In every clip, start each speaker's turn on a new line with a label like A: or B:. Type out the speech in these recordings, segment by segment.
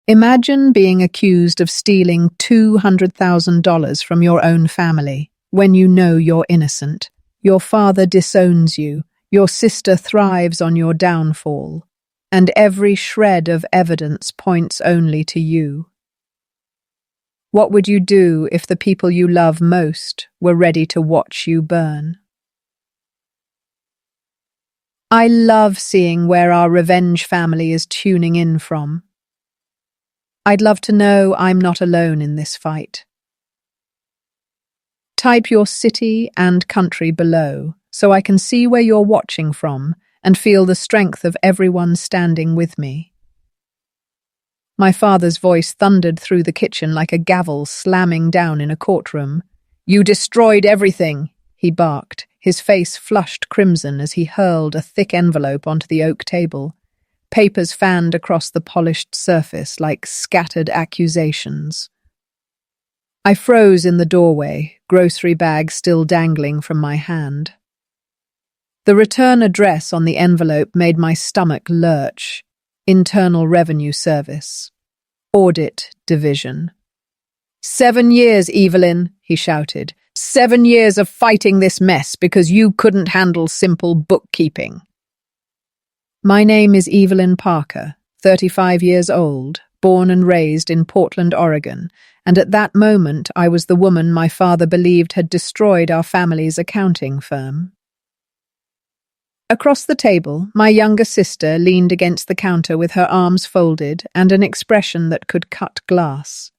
A: Imagine being accused of stealing $200,000 from your own family when you know you're innocent. Your father disowns you, your sister thrives on your downfall, and every shred of evidence points only to you. What would you do if the people you love most were ready to watch you burn? I love seeing where our revenge family is tuning in from. I'd love to know I'm not alone in this fight. Type your city and country below so I can see where you're watching from and feel the strength of everyone standing with me. My father's voice thundered through the kitchen like a gavel slamming down in a courtroom. "You destroyed everything," he barked, his face flushed crimson as he hurled a thick envelope onto the oak table. Papers fanned across the polished surface like scattered accusations. I froze in the doorway, grocery bag still dangling from my hand. The return address on the envelope made my stomach lurch. Internal Revenue Service. Audit Division. 7 years, Evelyn, he shouted. 7 years of fighting this mess because you couldn't handle simple bookkeeping. My name is Evelyn Parker, 35 years old, born and raised in Portland, Oregon, and at that moment I was the woman my father believed had destroyed our family's accounting firm. Across the table, my younger sister leaned against the counter with her arms folded and an expression that could cut glass.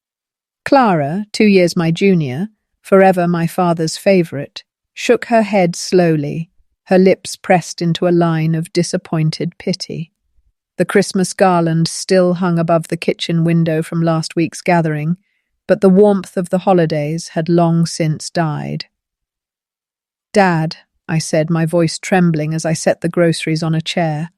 A: Clara, 2 years my junior, forever my father's favorite, shook her head slowly, her lips pressed into a line of disappointed pity. The Christmas garland still hung above the kitchen window from last week's gathering, but the warmth of the holidays had long since died. "Dad," I said, my voice trembling as I set the groceries on a chair.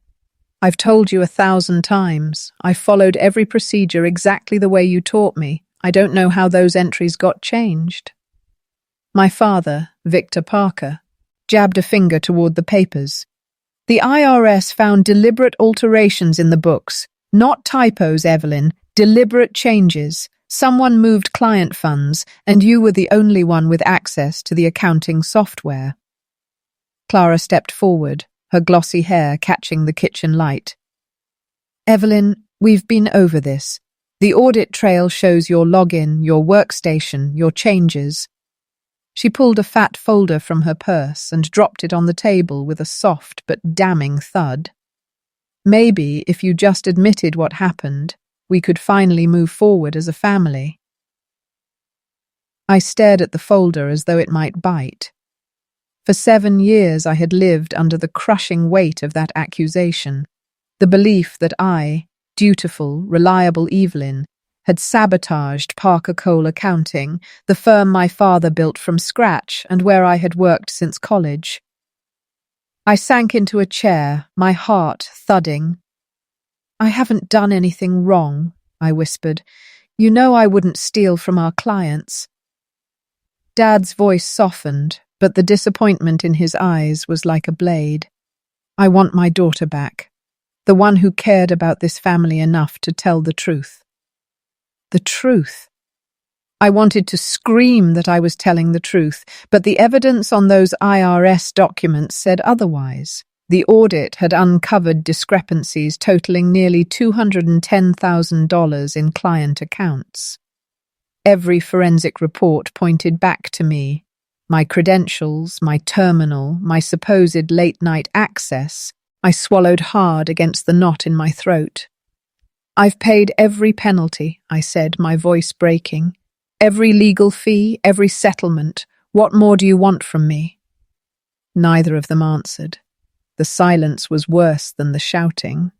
A: "I've told you 1,000 times. I followed every procedure exactly the way you taught me. I don't know how those entries got changed." My father, Victor Parker, jabbed a finger toward the papers. "The IRS found deliberate alterations in the books. Not typos, Evelyn. Deliberate changes. Someone moved client funds, and you were the only one with access to the accounting software." Clara stepped forward, her glossy hair catching the kitchen light. "Evelyn, we've been over this. The audit trail shows your login, your workstation, your changes." She pulled a fat folder from her purse and dropped it on the table with a soft but damning thud. "Maybe if you just admitted what happened, we could finally move forward as a family." I stared at the folder as though it might bite. For 7 years I had lived under the crushing weight of that accusation, the belief that I, dutiful, reliable Evelyn, had sabotaged Parker Cole Accounting, the firm my father built from scratch and where I had worked since college. I sank into a chair, my heart thudding. "I haven't done anything wrong," I whispered. "You know I wouldn't steal from our clients." Dad's voice softened, but the disappointment in his eyes was like a blade. "I want my daughter back, the one who cared about this family enough to tell the truth." The truth. I wanted to scream that I was telling the truth, but the evidence on those IRS documents said otherwise. The audit had uncovered discrepancies totaling nearly $210,000 in client accounts. Every forensic report pointed back to me. My credentials, my terminal, my supposed late-night access. I swallowed hard against the knot in my throat. "I've paid every penalty," I said, my voice breaking. "Every legal fee, every settlement. What more do you want from me?" Neither of them answered. The silence was worse than the shouting.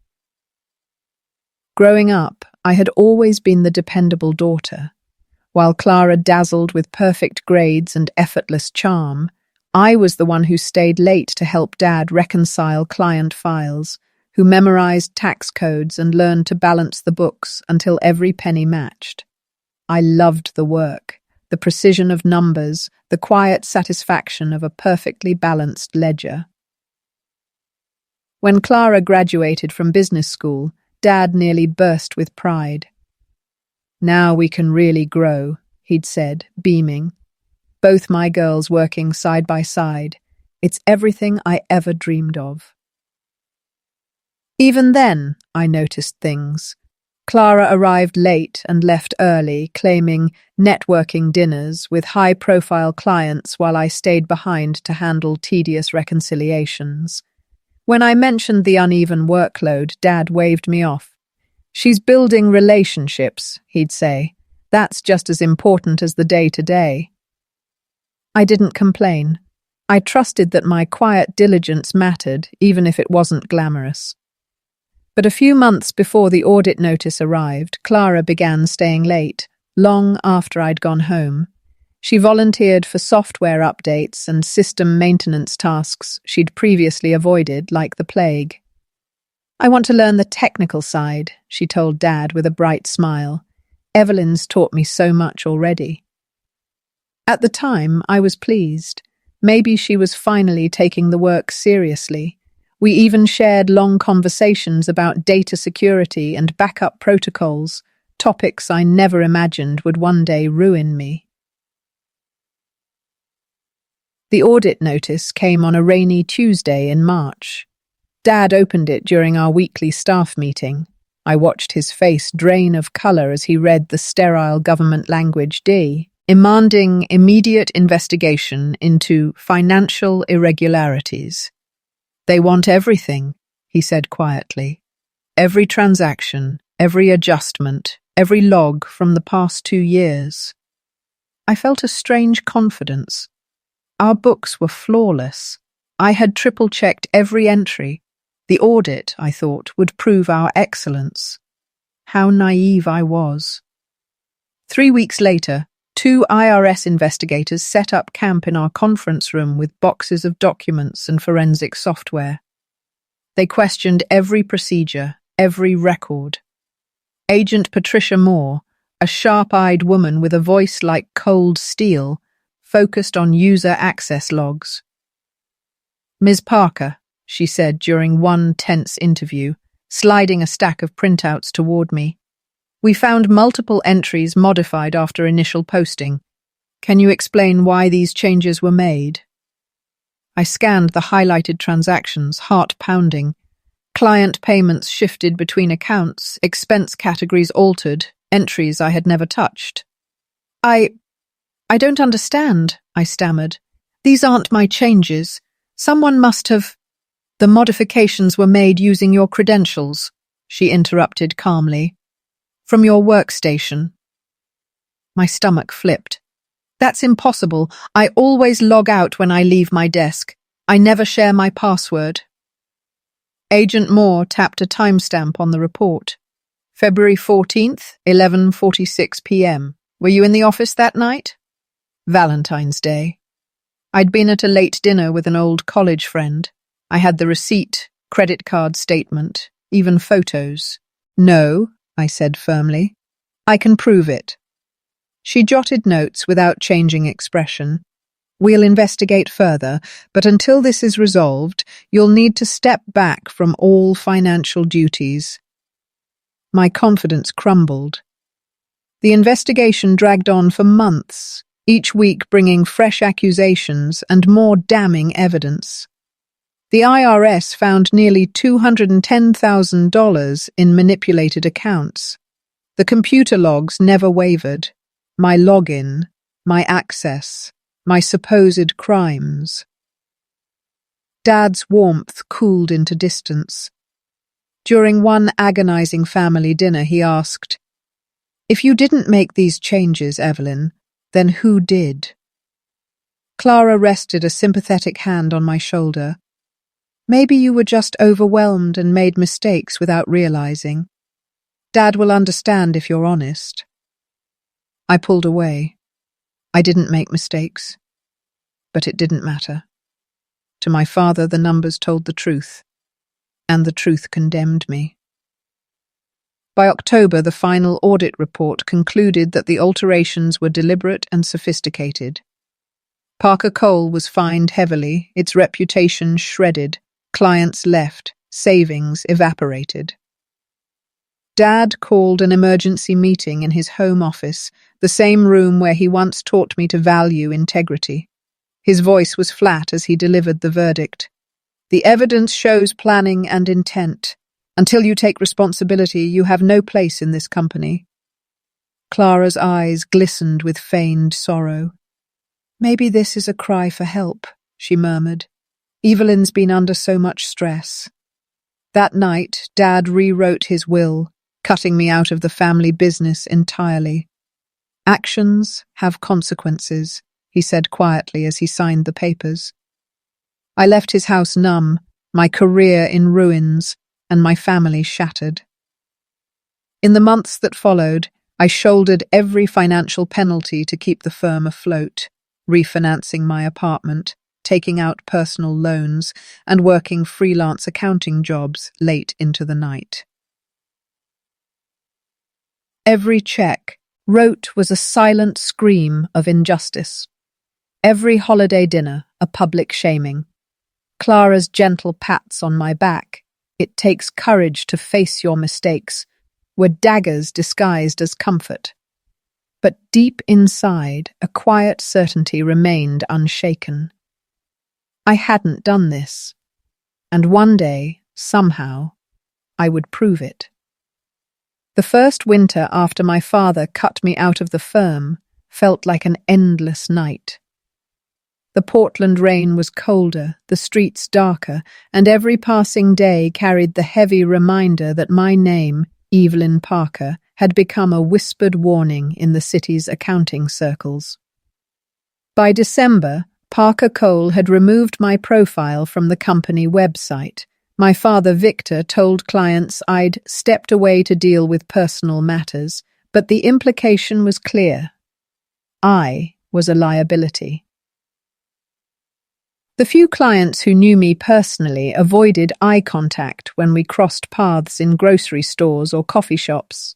A: Growing up, I had always been the dependable daughter. While Clara dazzled with perfect grades and effortless charm, I was the one who stayed late to help Dad reconcile client files, who memorized tax codes and learned to balance the books until every penny matched. I loved the work, the precision of numbers, the quiet satisfaction of a perfectly balanced ledger. When Clara graduated from business school, Dad nearly burst with pride. Now we can really grow, he'd said, beaming. Both my girls working side by side. It's everything I ever dreamed of. Even then, I noticed things. Clara arrived late and left early, claiming networking dinners with high-profile clients while I stayed behind to handle tedious reconciliations. When I mentioned the uneven workload, Dad waved me off. She's building relationships, he'd say. That's just as important as the day-to-day. I didn't complain. I trusted that my quiet diligence mattered, even if it wasn't glamorous. But a few months before the audit notice arrived, Clara began staying late, long after I'd gone home. She volunteered for software updates and system maintenance tasks she'd previously avoided like the plague. I want to learn the technical side, she told Dad with a bright smile. Evelyn's taught me so much already. At the time, I was pleased. Maybe she was finally taking the work seriously. We even shared long conversations about data security and backup protocols, topics I never imagined would one day ruin me. The audit notice came on a rainy Tuesday in March. Dad opened it during our weekly staff meeting. I watched his face drain of colour as he read the sterile government language demanding immediate investigation into financial irregularities. They want everything, he said quietly. Every transaction, every adjustment, every log from the past 2 years. I felt a strange confidence. Our books were flawless. I had triple-checked every entry. The audit, I thought, would prove our excellence. How naive I was. 3 weeks later, 2 IRS investigators set up camp in our conference room with boxes of documents and forensic software. They questioned every procedure, every record. Agent Patricia Moore, a sharp-eyed woman with a voice like cold steel, focused on user access logs. Ms. Parker, she said during one tense interview, sliding a stack of printouts toward me. We found multiple entries modified after initial posting. Can you explain why these changes were made? I scanned the highlighted transactions, heart pounding. Client payments shifted between accounts, expense categories altered, entries I had never touched. I don't understand, I stammered. These aren't my changes. Someone must have... The modifications were made using your credentials, she interrupted calmly. From your workstation. My stomach flipped. That's impossible. I always log out when I leave my desk. I never share my password. Agent Moore tapped a timestamp on the report. February 14th, 11:46 p.m. Were you in the office that night? Valentine's Day. I'd been at a late dinner with an old college friend. I had the receipt, credit card statement, even photos. No, I said firmly. I can prove it. She jotted notes without changing expression. We'll investigate further, but until this is resolved, you'll need to step back from all financial duties. My confidence crumbled. The investigation dragged on for months, each week bringing fresh accusations and more damning evidence. The IRS found nearly $210,000 in manipulated accounts. The computer logs never wavered. My login, my access, my supposed crimes. Dad's warmth cooled into distance. During one agonizing family dinner, he asked, "If you didn't make these changes, Evelyn, then who did?" Clara rested a sympathetic hand on my shoulder. Maybe you were just overwhelmed and made mistakes without realizing. Dad will understand if you're honest. I pulled away. I didn't make mistakes. But it didn't matter. To my father, the numbers told the truth, and the truth condemned me. By October, the final audit report concluded that the alterations were deliberate and sophisticated. Parker Cole was fined heavily, its reputation shredded. Clients left, savings evaporated. Dad called an emergency meeting in his home office, the same room where he once taught me to value integrity. His voice was flat as he delivered the verdict. The evidence shows planning and intent. Until you take responsibility, you have no place in this company. Clara's eyes glistened with feigned sorrow. Maybe this is a cry for help, she murmured. Evelyn's been under so much stress. That night, Dad rewrote his will, cutting me out of the family business entirely. Actions have consequences, he said quietly as he signed the papers. I left his house numb, my career in ruins, and my family shattered. In the months that followed, I shouldered every financial penalty to keep the firm afloat, refinancing my apartment, taking out personal loans, and working freelance accounting jobs late into the night. Every check wrote was a silent scream of injustice. Every holiday dinner, a public shaming. Clara's gentle pats on my back, "It takes courage to face your mistakes," were daggers disguised as comfort. But deep inside, a quiet certainty remained unshaken. I hadn't done this, and one day, somehow, I would prove it. The first winter after my father cut me out of the firm felt like an endless night. The Portland rain was colder, the streets darker, and every passing day carried the heavy reminder that my name, Evelyn Parker, had become a whispered warning in the city's accounting circles. By December, Parker Cole had removed my profile from the company website. My father, Victor, told clients I'd stepped away to deal with personal matters, but the implication was clear. I was a liability. The few clients who knew me personally avoided eye contact when we crossed paths in grocery stores or coffee shops.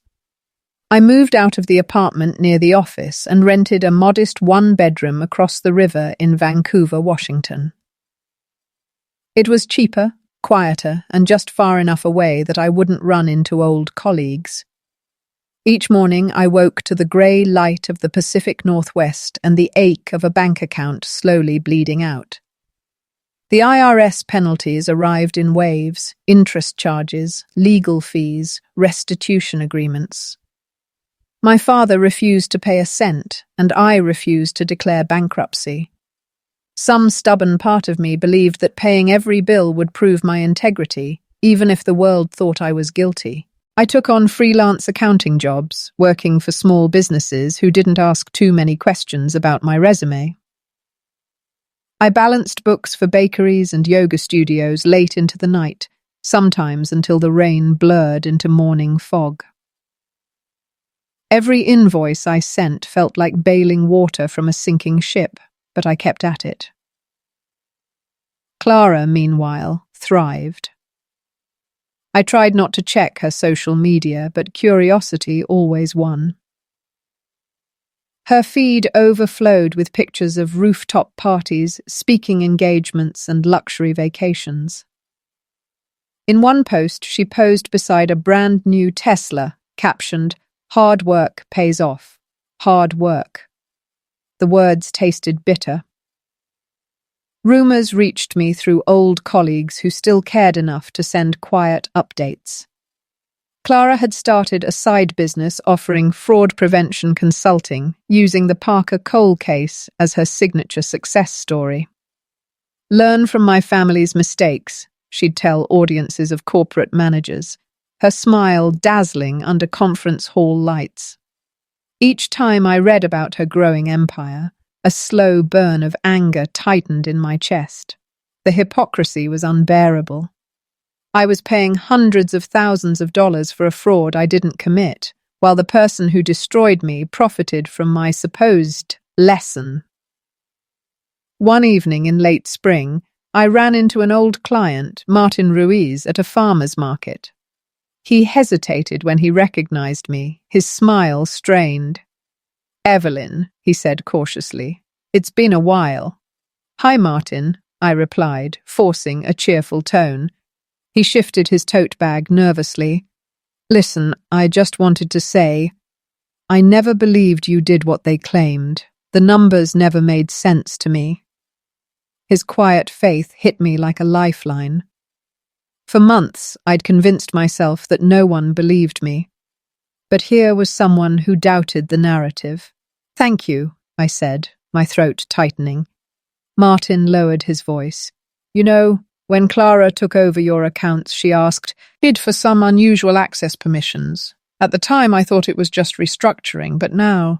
A: I moved out of the apartment near the office and rented a modest one-bedroom across the river in Vancouver, Washington. It was cheaper, quieter, and just far enough away that I wouldn't run into old colleagues. Each morning I woke to the grey light of the Pacific Northwest and the ache of a bank account slowly bleeding out. The IRS penalties arrived in waves: interest charges, legal fees, restitution agreements. My father refused to pay a cent, and I refused to declare bankruptcy. Some stubborn part of me believed that paying every bill would prove my integrity, even if the world thought I was guilty. I took on freelance accounting jobs, working for small businesses who didn't ask too many questions about my resume. I balanced books for bakeries and yoga studios late into the night, sometimes until the rain blurred into morning fog. Every invoice I sent felt like bailing water from a sinking ship, but I kept at it. Clara, meanwhile, thrived. I tried not to check her social media, but curiosity always won. Her feed overflowed with pictures of rooftop parties, speaking engagements, and luxury vacations. In one post, she posed beside a brand new Tesla, captioned, "Hard work pays off. Hard work." The words tasted bitter. Rumors reached me through old colleagues who still cared enough to send quiet updates. Clara had started a side business offering fraud prevention consulting, using the Parker Cole case as her signature success story. "Learn from my family's mistakes," she'd tell audiences of corporate managers, her smile dazzling under conference hall lights. Each time I read about her growing empire, a slow burn of anger tightened in my chest. The hypocrisy was unbearable. I was paying hundreds of thousands of dollars for a fraud I didn't commit, while the person who destroyed me profited from my supposed lesson. One evening in late spring, I ran into an old client, Martin Ruiz, at a farmer's market. He hesitated when he recognized me, his smile strained. "Evelyn," he said cautiously, "it's been a while." "Hi, Martin," I replied, forcing a cheerful tone. He shifted his tote bag nervously. Listen, I just wanted to say, I never believed you did what they claimed. The numbers never made sense to me. His quiet faith hit me like a lifeline. For months, I'd convinced myself that no one believed me. But here was someone who doubted the narrative. Thank you, I said, my throat tightening. Martin lowered his voice. You know, when Clara took over your accounts, she asked, bid for some unusual access permissions. At the time, I thought it was just restructuring, but now,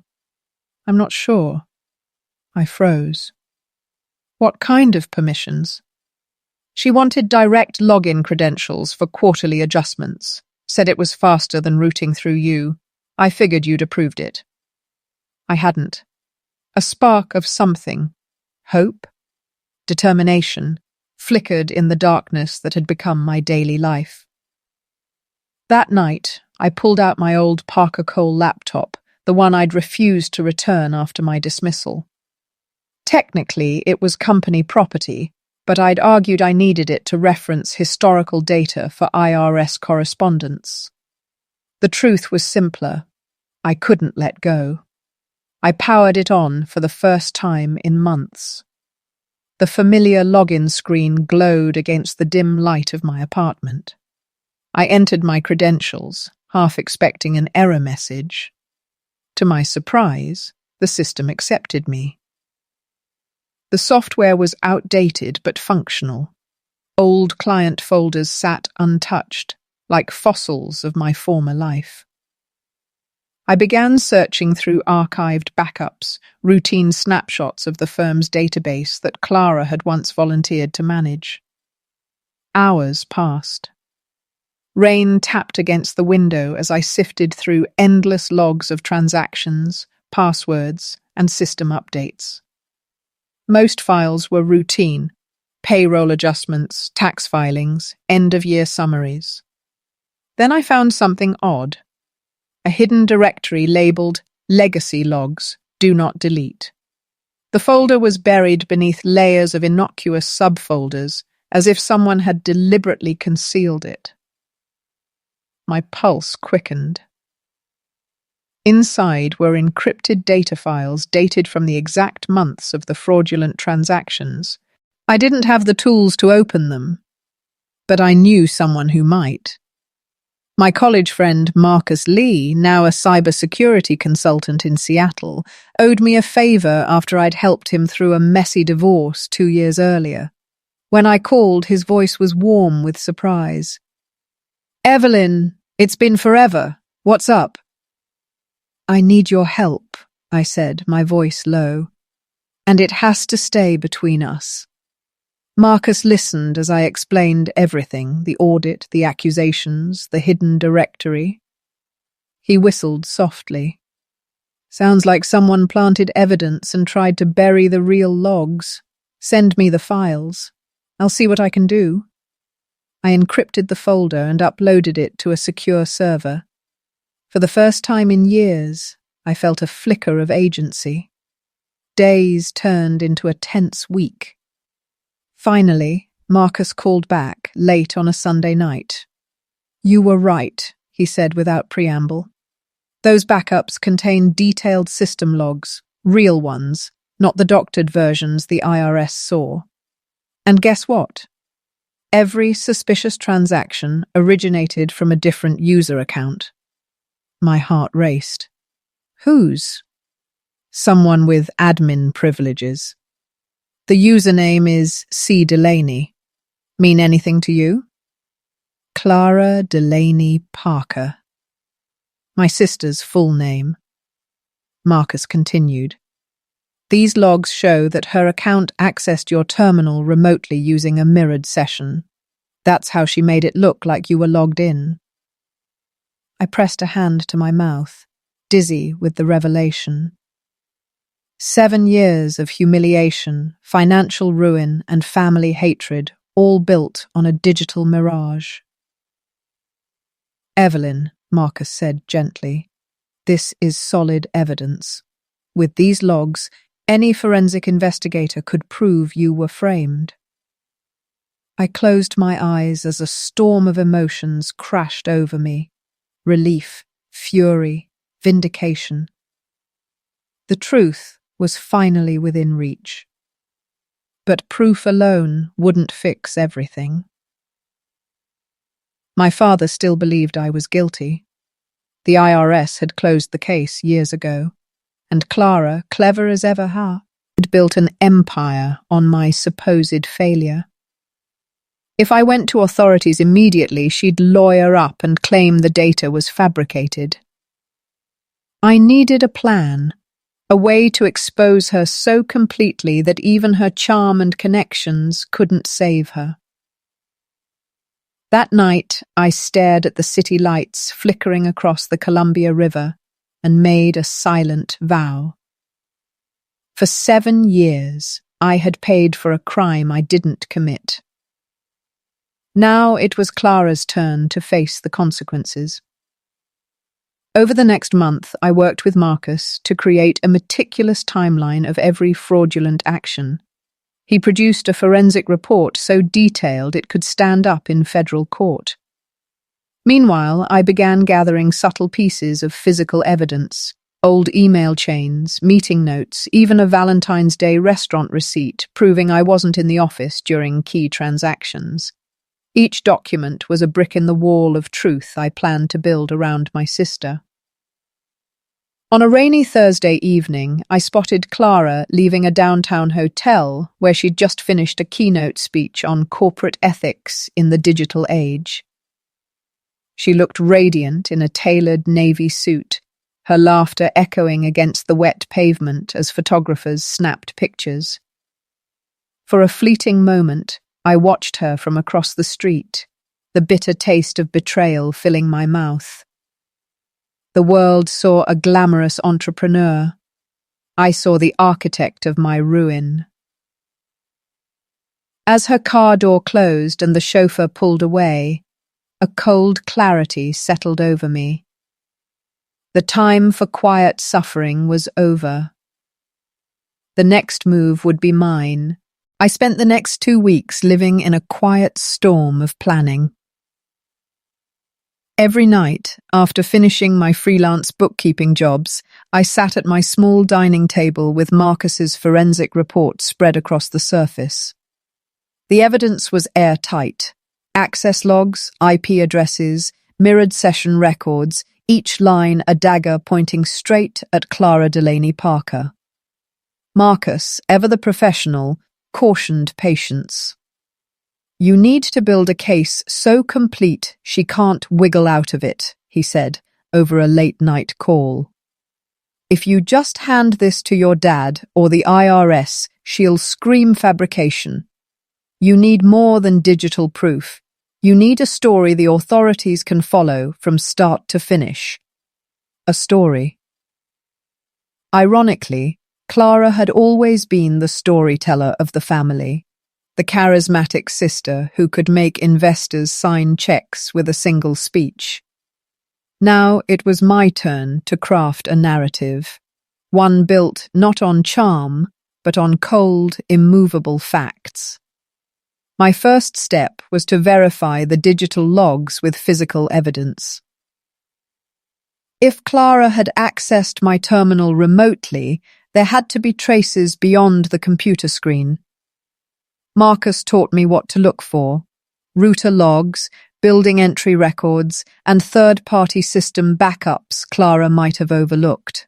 A: I'm not sure. I froze. What kind of permissions? She wanted direct login credentials for quarterly adjustments, said it was faster than routing through you. I figured you'd approved it. I hadn't. A spark of something, hope, determination, flickered in the darkness that had become my daily life. That night, I pulled out my old Parker Cole laptop, the one I'd refused to return after my dismissal. Technically, it was company property, but I'd argued I needed it to reference historical data for IRS correspondence. The truth was simpler. I couldn't let go. I powered it on for the first time in months. The familiar login screen glowed against the dim light of my apartment. I entered my credentials, half expecting an error message. To my surprise, the system accepted me. The software was outdated but functional. Old client folders sat untouched, like fossils of my former life. I began searching through archived backups, routine snapshots of the firm's database that Clara had once volunteered to manage. Hours passed. Rain tapped against the window as I sifted through endless logs of transactions, passwords, and system updates. Most files were routine: payroll adjustments, tax filings, end-of-year summaries. Then I found something odd. A hidden directory labeled Legacy Logs, Do Not Delete. The folder was buried beneath layers of innocuous subfolders, as if someone had deliberately concealed it. My pulse quickened. Inside were encrypted data files dated from the exact months of the fraudulent transactions. I didn't have the tools to open them, but I knew someone who might. My college friend Marcus Lee, now a cybersecurity consultant in Seattle, owed me a favor after I'd helped him through a messy divorce 2 years earlier. When I called, his voice was warm with surprise. "Evelyn, it's been forever. What's up?" "I need your help," I said, my voice low. "And it has to stay between us." Marcus listened as I explained everything: the audit, the accusations, the hidden directory. He whistled softly. "Sounds like someone planted evidence and tried to bury the real logs. Send me the files. I'll see what I can do." I encrypted the folder and uploaded it to a secure server. For the first time in years, I felt a flicker of agency. Days turned into a tense week. Finally, Marcus called back, late on a Sunday night. "You were right," he said without preamble. "Those backups contain detailed system logs, real ones, not the doctored versions the IRS saw. And guess what? Every suspicious transaction originated from a different user account." My heart raced. "Whose?" "Someone with admin privileges. The username is C. Delaney. Mean anything to you?" Clara Delaney Parker. My sister's full name. Marcus continued. "These logs show that her account accessed your terminal remotely using a mirrored session. That's how she made it look like you were logged in." I pressed a hand to my mouth, dizzy with the revelation. 7 years of humiliation, financial ruin, and family hatred, all built on a digital mirage. "Evelyn," Marcus said gently, "this is solid evidence. With these logs, any forensic investigator could prove you were framed." I closed my eyes as a storm of emotions crashed over me. relief, fury, vindication. The truth was finally within reach. But proof alone wouldn't fix everything. My father still believed I was guilty. The IRS had closed the case years ago, and Clara, clever as ever, had built an empire on my supposed failure. If I went to authorities immediately, she'd lawyer up and claim the data was fabricated. I needed a plan, a way to expose her so completely that even her charm and connections couldn't save her. That night, I stared at the city lights flickering across the Columbia River and made a silent vow. For 7 years, I had paid for a crime I didn't commit. Now it was Clara's turn to face the consequences. Over the next month, I worked with Marcus to create a meticulous timeline of every fraudulent action. He produced a forensic report so detailed it could stand up in federal court. Meanwhile, I began gathering subtle pieces of physical evidence, old email chains, meeting notes, even a Valentine's Day restaurant receipt proving I wasn't in the office during key transactions. Each document was a brick in the wall of truth I planned to build around my sister. On a rainy Thursday evening, I spotted Clara leaving a downtown hotel where she'd just finished a keynote speech on corporate ethics in the digital age. She looked radiant in a tailored navy suit, her laughter echoing against the wet pavement as photographers snapped pictures. For a fleeting moment, I watched her from across the street, the bitter taste of betrayal filling my mouth. The world saw a glamorous entrepreneur. I saw the architect of my ruin. As her car door closed and the chauffeur pulled away, a cold clarity settled over me. The time for quiet suffering was over. The next move would be mine. I spent the next 2 weeks living in a quiet storm of planning. Every night, after finishing my freelance bookkeeping jobs, I sat at my small dining table with Marcus's forensic report spread across the surface. The evidence was airtight. Access logs, IP addresses, mirrored session records, each line a dagger pointing straight at Clara Delaney Parker. Marcus, ever the professional, cautioned patience. "You need to build a case so complete she can't wiggle out of it," he said over a late-night call. "If you just hand this to your dad or the IRS, she'll scream fabrication. You need more than digital proof. You need a story the authorities can follow from start to finish. A story." Ironically, Clara had always been the storyteller of the family, the charismatic sister who could make investors sign checks with a single speech. Now it was my turn to craft a narrative, one built not on charm, but on cold, immovable facts. My first step was to verify the digital logs with physical evidence. If Clara had accessed my terminal remotely, there had to be traces beyond the computer screen. Marcus taught me what to look for: router logs, building entry records, and third-party system backups Clara might have overlooked.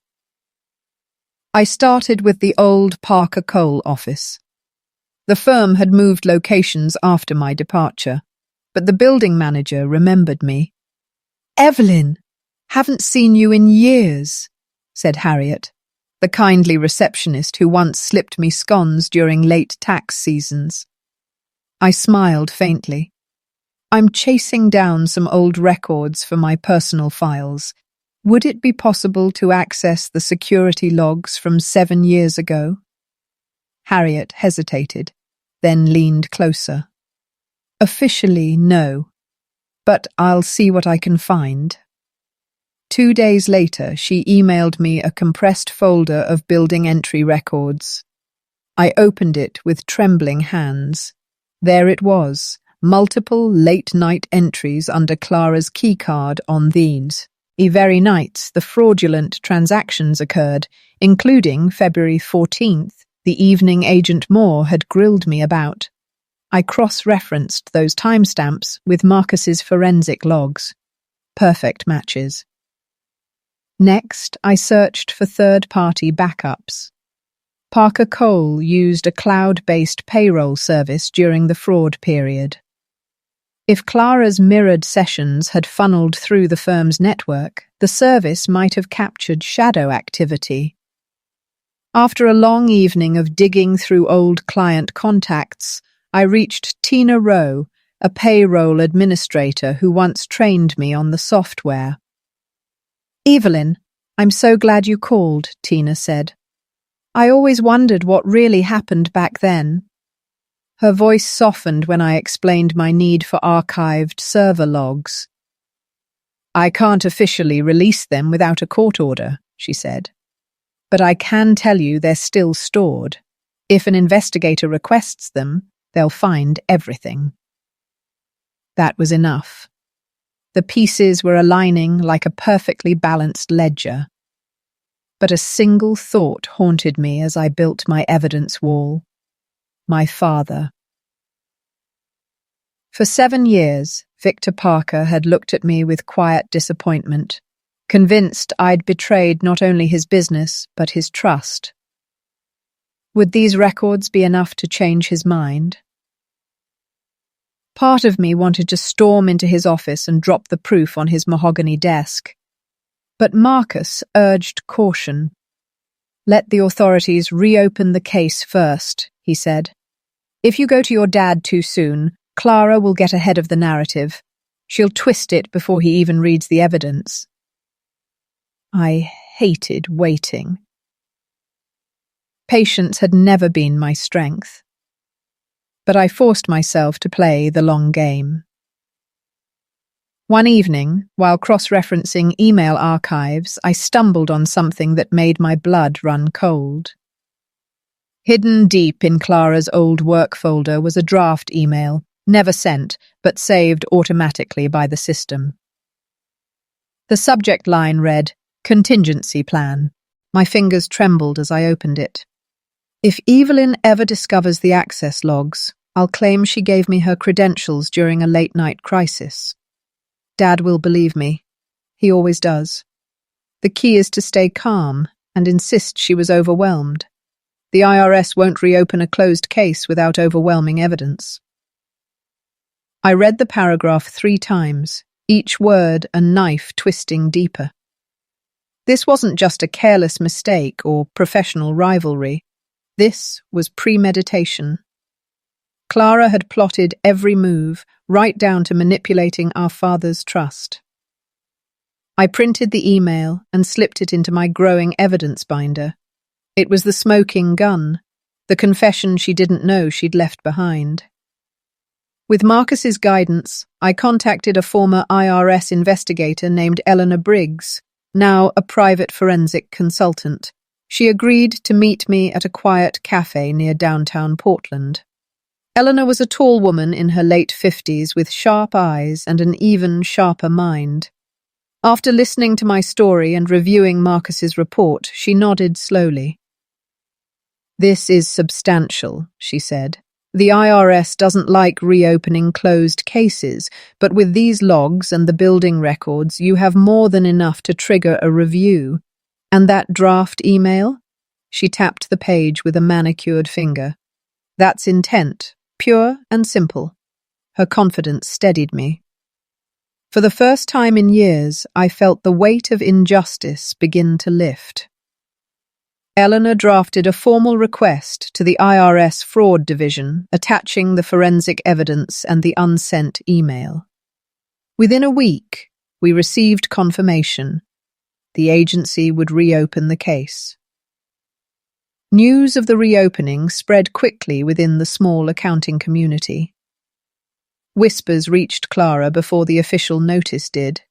A: I started with the old Parker Cole office. The firm had moved locations after my departure, but the building manager remembered me. "Evelyn, haven't seen you in years," said Harriet, the kindly receptionist who once slipped me scones during late tax seasons. I smiled faintly. "I'm chasing down some old records for my personal files. Would it be possible to access the security logs from 7 years ago?" Harriet hesitated, then leaned closer. "Officially, no, but I'll see what I can find." 2 days later, she emailed me a compressed folder of building entry records. I opened it with trembling hands. There it was, multiple late-night entries under Clara's keycard on these. The very nights the fraudulent transactions occurred, including February 14th, the evening Agent Moore had grilled me about. I cross-referenced those timestamps with Marcus's forensic logs. Perfect matches. Next, I searched for third-party backups. Parker Cole used a cloud-based payroll service during the fraud period. If Clara's mirrored sessions had funneled through the firm's network, the service might have captured shadow activity. After a long evening of digging through old client contacts, I reached Tina Rowe, a payroll administrator who once trained me on the software. "Evelyn, I'm so glad you called," Tina said. "I always wondered what really happened back then." Her voice softened when I explained my need for archived server logs. "I can't officially release them without a court order," she said. "But I can tell you they're still stored. If an investigator requests them, they'll find everything." That was enough. The pieces were aligning like a perfectly balanced ledger. But a single thought haunted me as I built my evidence wall. My father. For 7 years, Victor Parker had looked at me with quiet disappointment, convinced I'd betrayed not only his business, but his trust. Would these records be enough to change his mind? Part of me wanted to storm into his office and drop the proof on his mahogany desk. But Marcus urged caution. "Let the authorities reopen the case first," he said. "If you go to your dad too soon, Clara will get ahead of the narrative. She'll twist it before he even reads the evidence." I hated waiting. Patience had never been my strength. But I forced myself to play the long game. One evening, while cross-referencing email archives, I stumbled on something that made my blood run cold. Hidden deep in Clara's old work folder was a draft email, never sent, but saved automatically by the system. The subject line read, "Contingency Plan." My fingers trembled as I opened it. "If Evelyn ever discovers the access logs, I'll claim she gave me her credentials during a late-night crisis. Dad will believe me. He always does. The key is to stay calm and insist she was overwhelmed. The IRS won't reopen a closed case without overwhelming evidence." I read the paragraph 3 times, each word a knife twisting deeper. This wasn't just a careless mistake or professional rivalry. This was premeditation. Clara had plotted every move, right down to manipulating our father's trust. I printed the email and slipped it into my growing evidence binder. It was the smoking gun, the confession she didn't know she'd left behind. With Marcus's guidance, I contacted a former IRS investigator named Eleanor Briggs, now a private forensic consultant. She agreed to meet me at a quiet cafe near downtown Portland. Eleanor was a tall woman in her late 50s with sharp eyes and an even sharper mind. After listening to my story and reviewing Marcus's report, she nodded slowly. "This is substantial," she said. "The IRS doesn't like reopening closed cases, but with these logs and the building records, you have more than enough to trigger a review. And that draft email?" She tapped the page with a manicured finger. "That's intent, pure and simple." Her confidence steadied me. For the first time in years, I felt the weight of injustice begin to lift. Eleanor drafted a formal request to the IRS Fraud Division, attaching the forensic evidence and the unsent email. Within a week, we received confirmation. The agency would reopen the case. News of the reopening spread quickly within the small accounting community. Whispers reached Clara before the official notice did.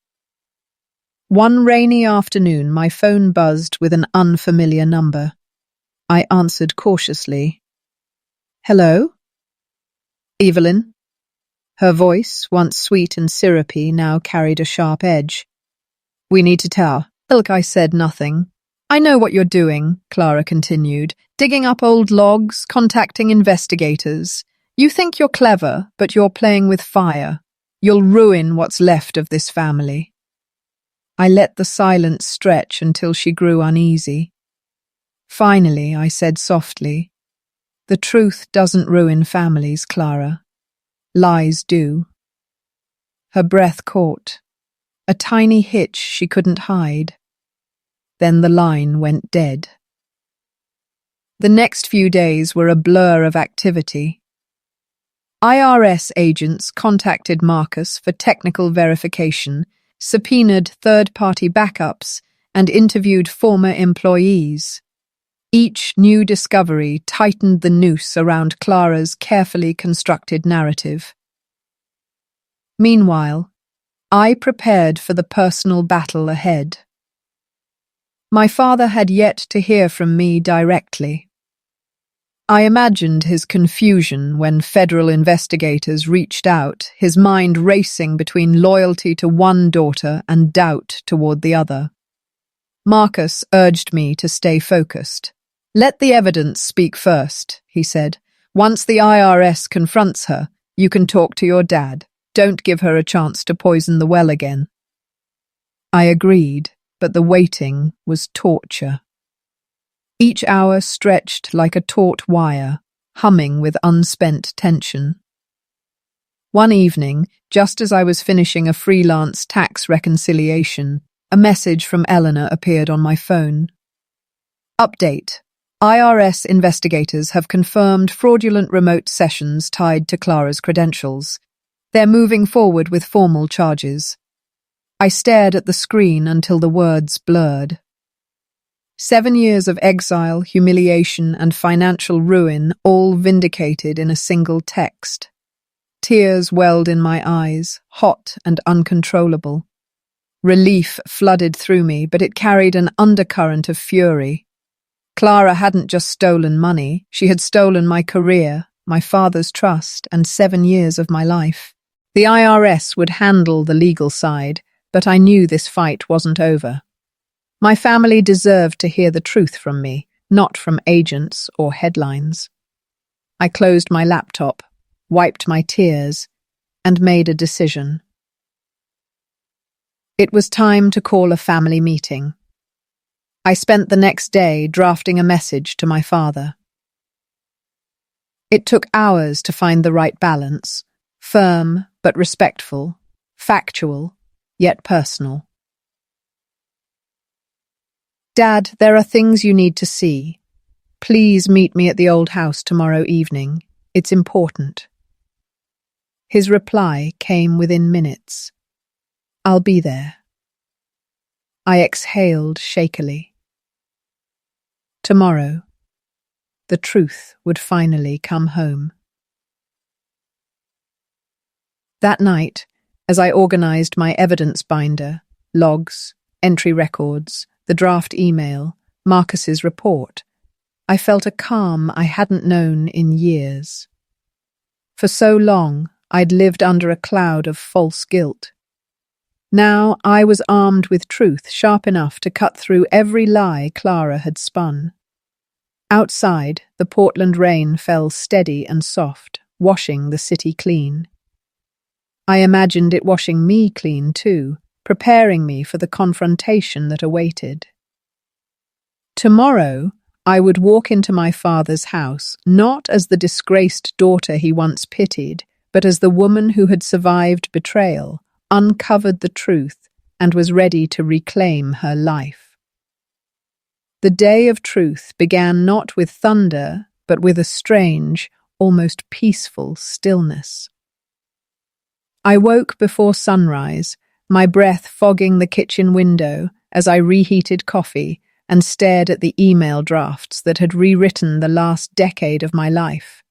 A: One rainy afternoon, my phone buzzed with an unfamiliar number. I answered cautiously. "Hello?" "Evelyn?" Her voice, once sweet and syrupy, now carried a sharp edge. We need to tell. I said nothing. I know what you're doing, Clara continued, digging up old logs, contacting investigators. You think you're clever, but you're playing with fire. You'll ruin what's left of this family. I let the silence stretch until she grew uneasy. Finally, I said softly, "The truth doesn't ruin families, Clara. Lies do." Her breath caught, a tiny hitch she couldn't hide. Then the line went dead. The next few days were a blur of activity. IRS agents contacted Marcus for technical verification, subpoenaed third-party backups, and interviewed former employees. Each new discovery tightened the noose around Clara's carefully constructed narrative. Meanwhile, I prepared for the personal battle ahead. My father had yet to hear from me directly. I imagined his confusion when federal investigators reached out, his mind racing between loyalty to one daughter and doubt toward the other. Marcus urged me to stay focused. "Let the evidence speak first," he said. "Once the IRS confronts her, you can talk to your dad. Don't give her a chance to poison the well again." I agreed, but the waiting was torture. Each hour stretched like a taut wire, humming with unspent tension. One evening, just as I was finishing a freelance tax reconciliation, a message from Eleanor appeared on my phone. Update. IRS investigators have confirmed fraudulent remote sessions tied to Clara's credentials. They're moving forward with formal charges. I stared at the screen until the words blurred. 7 years of exile, humiliation, and financial ruin, all vindicated in a single text. Tears welled in my eyes, hot and uncontrollable. Relief flooded through me, but it carried an undercurrent of fury. Clara hadn't just stolen money, she had stolen my career, my father's trust, and 7 years of my life. The IRS would handle the legal side, but I knew this fight wasn't over. My family deserved to hear the truth from me, not from agents or headlines. I closed my laptop, wiped my tears, and made a decision. It was time to call a family meeting. I spent the next day drafting a message to my father. It took hours to find the right balance, firm but respectful, factual yet personal. "Dad, there are things you need to see. Please meet me at the old house tomorrow evening. It's important." His reply came within minutes. "I'll be there." I exhaled shakily. Tomorrow, the truth would finally come home. That night, as I organized my evidence binder, logs, entry records, the draft email, Marcus's report, I felt a calm I hadn't known in years. For so long, I'd lived under a cloud of false guilt. Now I was armed with truth sharp enough to cut through every lie Clara had spun. Outside, the Portland rain fell steady and soft, washing the city clean. I imagined it washing me clean too, preparing me for the confrontation that awaited. Tomorrow, I would walk into my father's house, not as the disgraced daughter he once pitied, but as the woman who had survived betrayal, uncovered the truth, and was ready to reclaim her life. The day of truth began not with thunder, but with a strange, almost peaceful stillness. I woke before sunrise, my breath fogging the kitchen window as I reheated coffee and stared at the email drafts that had rewritten the last decade of my life.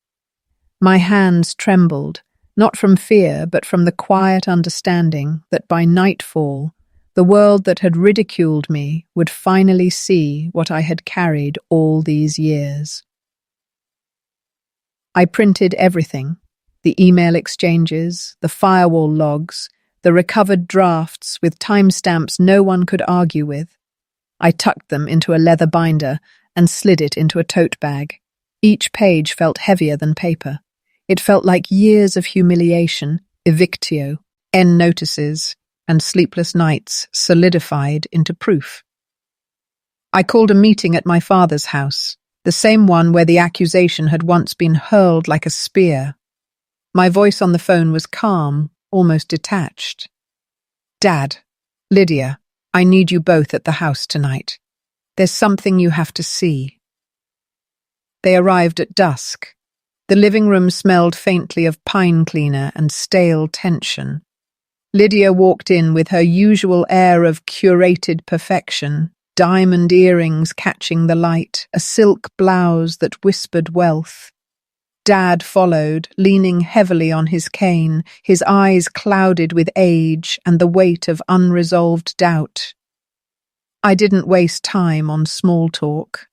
A: My hands trembled, not from fear, but from the quiet understanding that by nightfall, the world that had ridiculed me would finally see what I had carried all these years. I printed everything, the email exchanges, the firewall logs, the recovered drafts with timestamps no one could argue with. I tucked them into a leather binder and slid it into a tote bag. Each page felt heavier than paper. It felt like years of humiliation, evictio, end notices, and sleepless nights solidified into proof. I called a meeting at my father's house, the same one where the accusation had once been hurled like a spear. My voice on the phone was calm, almost detached. "Dad, Lydia, I need you both at the house tonight. There's something you have to see." They arrived at dusk. The living room smelled faintly of pine cleaner and stale tension. Lydia walked in with her usual air of curated perfection, diamond earrings catching the light, a silk blouse that whispered wealth. Dad followed, leaning heavily on his cane, his eyes clouded with age and the weight of unresolved doubt. I didn't waste time on small talk.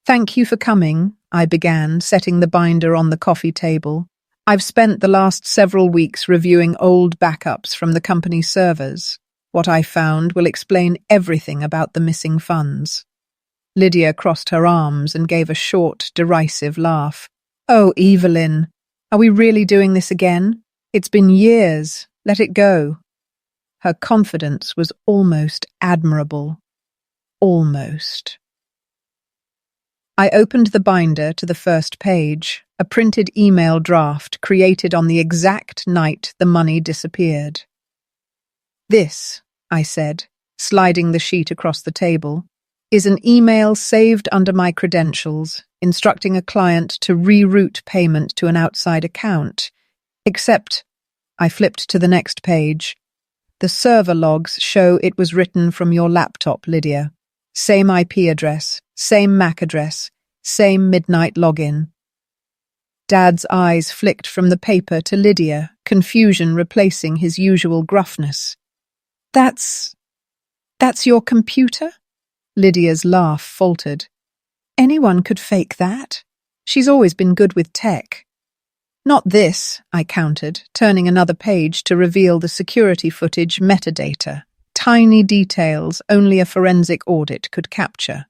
A: "Thank you for coming," I began, setting the binder on the coffee table. "I've spent the last several weeks reviewing old backups from the company's servers. What I found will explain everything about the missing funds." Lydia crossed her arms and gave a short, derisive laugh. "Oh, Evelyn, are we really doing this again? It's been years. Let it go." Her confidence was almost admirable. Almost. I opened the binder to the first page, a printed email draft created on the exact night the money disappeared. "This," I said, sliding the sheet across the table, "is an email saved under my credentials, instructing a client to reroute payment to an outside account. Except," I flipped to the next page, "the server logs show it was written from your laptop, Lydia. Same IP address, same MAC address, same midnight login." Dad's eyes flicked from the paper to Lydia, confusion replacing his usual gruffness. That's your computer?" Lydia's laugh faltered. "Anyone could fake that. She's always been good with tech." "Not this," I countered, turning another page to reveal the security footage metadata, tiny details only a forensic audit could capture.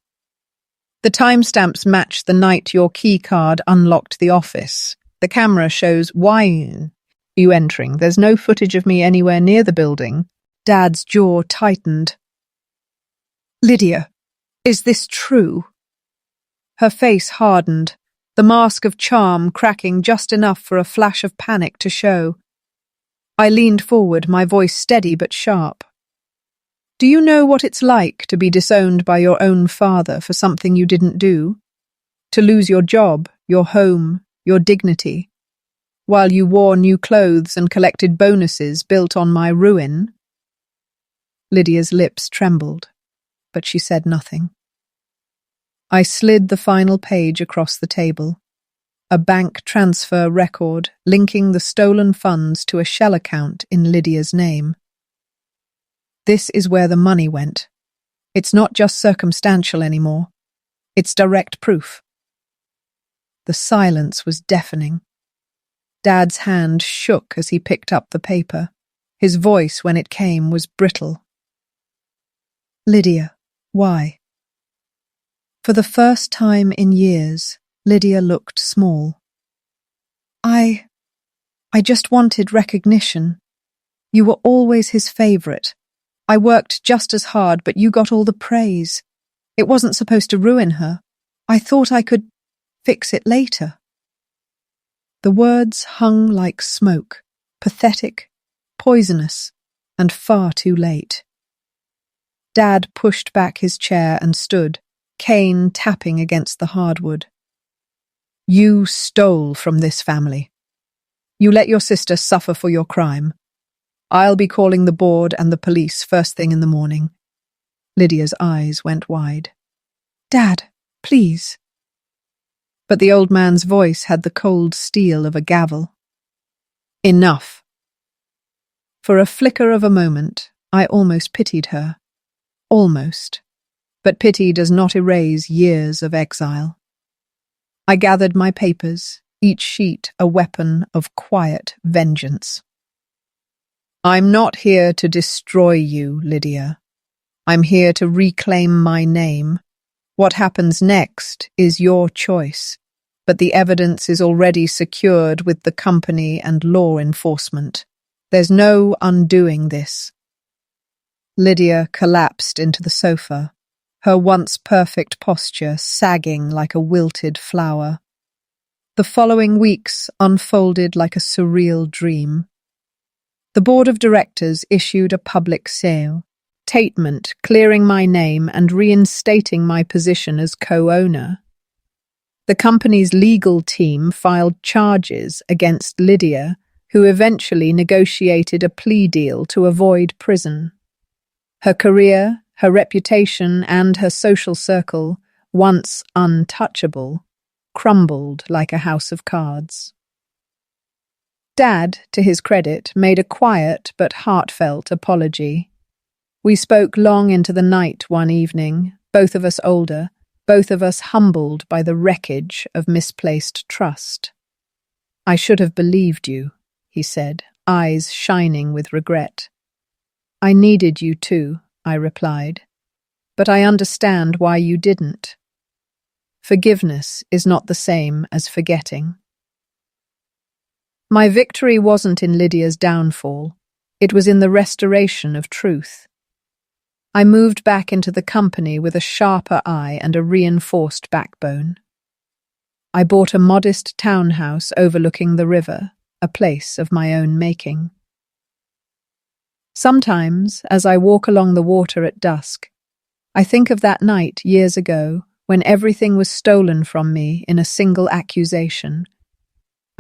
A: "The timestamps match the night your keycard unlocked the office. The camera shows you entering. There's no footage of me anywhere near the building." Dad's jaw tightened. "Lydia, is this true?" Her face hardened, the mask of charm cracking just enough for a flash of panic to show. I leaned forward, my voice steady but sharp. "Do you know what it's like to be disowned by your own father for something you didn't do? To lose your job, your home, your dignity, while you wore new clothes and collected bonuses built on my ruin?" Lydia's lips trembled, but she said nothing. I slid the final page across the table, a bank transfer record linking the stolen funds to a shell account in Lydia's name. This is where the money went. It's not just circumstantial anymore. It's direct proof. The silence was deafening. Dad's hand shook as he picked up the paper. His voice, when it came, was brittle. "Lydia, why?" For the first time in years, Lydia looked small. I just wanted recognition. You were always his favorite. I worked just as hard, but you got all the praise. It wasn't supposed to ruin her. I thought I could fix it later." The words hung like smoke, pathetic, poisonous, and far too late. Dad pushed back his chair and stood, cane tapping against the hardwood. "You stole from this family. You let your sister suffer for your crime. I'll be calling the board and the police first thing in the morning." Lydia's eyes went wide. "Dad, please." But the old man's voice had the cold steel of a gavel. "Enough." For a flicker of a moment, I almost pitied her. Almost. But pity does not erase years of exile. I gathered my papers, each sheet a weapon of quiet vengeance. I'm not here to destroy you, Lydia. I'm here to reclaim my name. What happens next is your choice, but the evidence is already secured with the company and law enforcement. There's no undoing this. Lydia collapsed into the sofa, her once perfect posture sagging like a wilted flower. The following weeks unfolded like a surreal dream. The board of directors issued a public sale, statement clearing my name and reinstating my position as co-owner. The company's legal team filed charges against Lydia, who eventually negotiated a plea deal to avoid prison. Her career, her reputation, and her social circle, once untouchable, crumbled like a house of cards. Dad, to his credit, made a quiet but heartfelt apology. We spoke long into the night one evening, both of us older, both of us humbled by the wreckage of misplaced trust. "I should have believed you," he said, eyes shining with regret. "I needed you too," I replied, "but I understand why you didn't." Forgiveness is not the same as forgetting. My victory wasn't in Lydia's downfall. It was in the restoration of truth. I moved back into the company with a sharper eye and a reinforced backbone. I bought a modest townhouse overlooking the river, a place of my own making. Sometimes, as I walk along the water at dusk, I think of that night years ago when everything was stolen from me in a single accusation.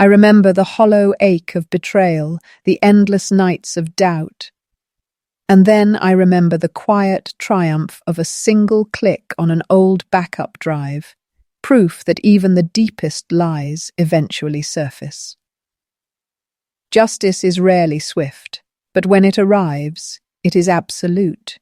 A: I remember the hollow ache of betrayal, the endless nights of doubt. And then I remember the quiet triumph of a single click on an old backup drive, proof that even the deepest lies eventually surface. Justice is rarely swift, but when it arrives, it is absolute.